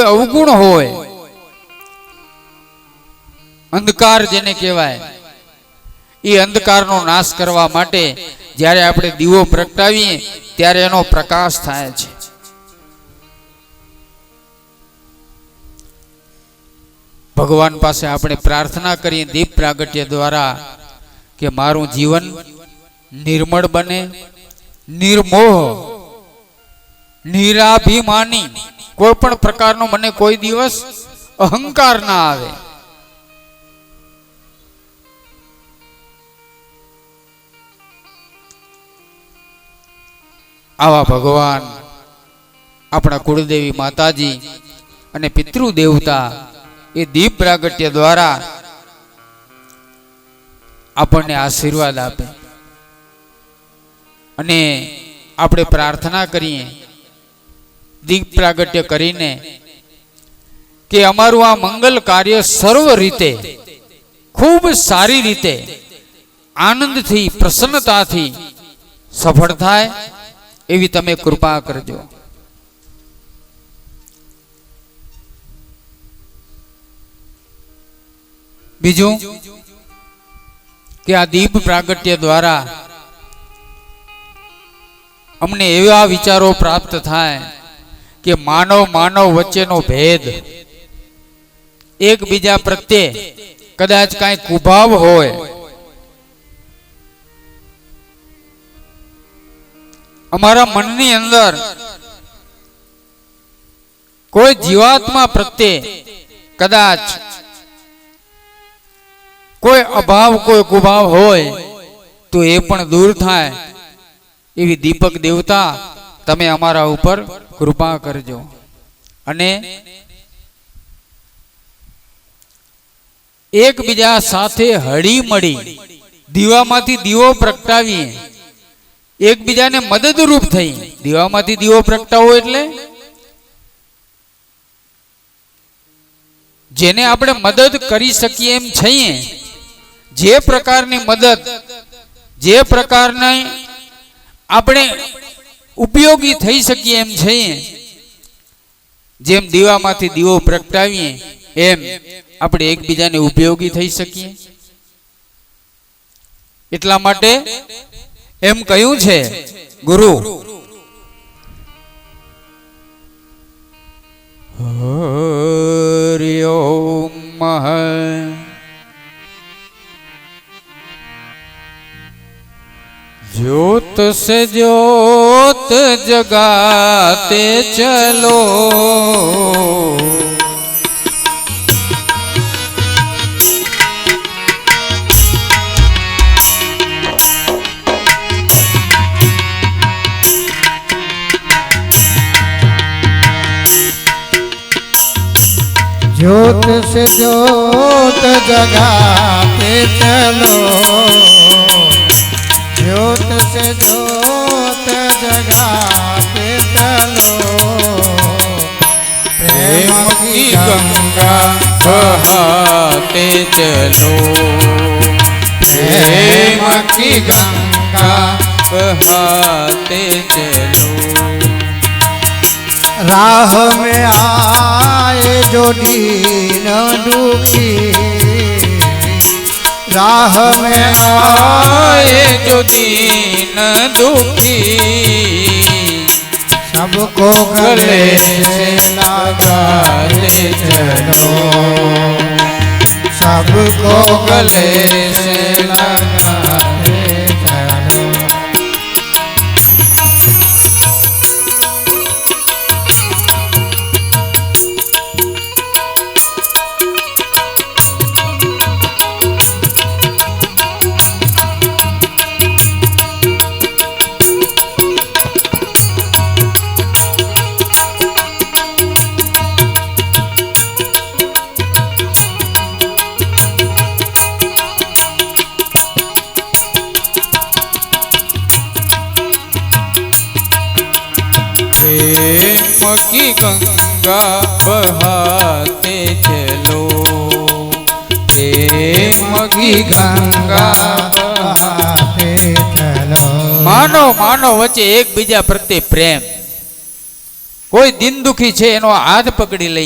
કોઈ અવગુણ હોય, અંધકાર જેને કહેવાય, એ અંધકારનો નાશ કરવા માટે જ્યારે આપણે દીવો પ્રગટાવીએ ત્યારે એનો પ્રકાશ થાય છે. ભગવાન પાસે આપણે પ્રાર્થના કરીએ દીપ પ્રાગટ્ય દ્વારા કે મારું જીવન નિર્મળ બને, નિર્મોહ, નિરાભિમાની, કોઈ પણ પ્રકારનો મને કોઈ દિવસ અહંકાર ના આવે. આવા ભગવાન આપણા કુળદેવી માતાજી અને પિતૃ દેવતા એ દીપ પ્રાગટ્ય દ્વારા આપણને આશીર્વાદ આપે. અને આપણે પ્રાર્થના કરીએ દીપ પ્રાગટ્ય કરીને કે અમારું આ મંગલ કાર્ય સર્વ રીતે ખૂબ સારી રીતે આનંદથી, પ્રસન્નતાથી સફળ થાય એવી તમે કૃપા કરજો. બીજું કે આ દીપ પ્રાગટ્ય દ્વારા અમને એવા વિચારો પ્રાપ્ત થાય કે માનવ માનવ વચ્ચેનો ભેદ, એકબીજા પ્રત્યે કદાચ કાંઈ કુભાવ હોય, અમારા મનની અંદર કોઈ જીવાત્મા પ્રત્યે કદાચ કોઈ અભાવ, કોઈ કુભાવ હોય તો એ પણ દૂર થાય એવી દીપક દેવતા તમે અમારા ઉપર કૃપા કરજો. અને એકબીજા સાથે હળી મળી દીવામાંથી દીવો પ્રગટાવીએ, એકબીજાને મદદરૂપ થઈ. દીવામાંથી દીવો પ્રગટાવો એટલે જેને આપણે મદદ કરી શકીએ એમ છીએ, જે પ્રકારની મદદ, જે પ્રકારની આપણે ઉપયોગી થઈ શકીએ એમ છીએ, જેમ દીવામાંથી દીવો પ્રગટાવીએ એમ આપણે એકબીજાને ઉપયોગી થઈ શકીએ. એટલા માટે એમ કહ્યું છે ગુરુ, હરિ ઓમ ज्योत से ज्योत जगाते चलो, ज्योत से ज्योत जगाते चलो, ज्योत से ज्योत जगाते चलो, प्रेम की गंगा बहाते चलो, प्रेम की गंगा बहाते चलो. राह में आए जो दीन दुखी, राह में आए जो दीन दुखी, सबको गले से लगाते चलो, सबको गले से लगाते चलो. प्रेम की गंगा बहाते चलो, प्रेम की गंगा बहाते चलो. मानो मानो वच्चे एक बीजा प्रत्ये प्रेम. कोई दिन दुखी छे एनो हाथ पकड़ी लई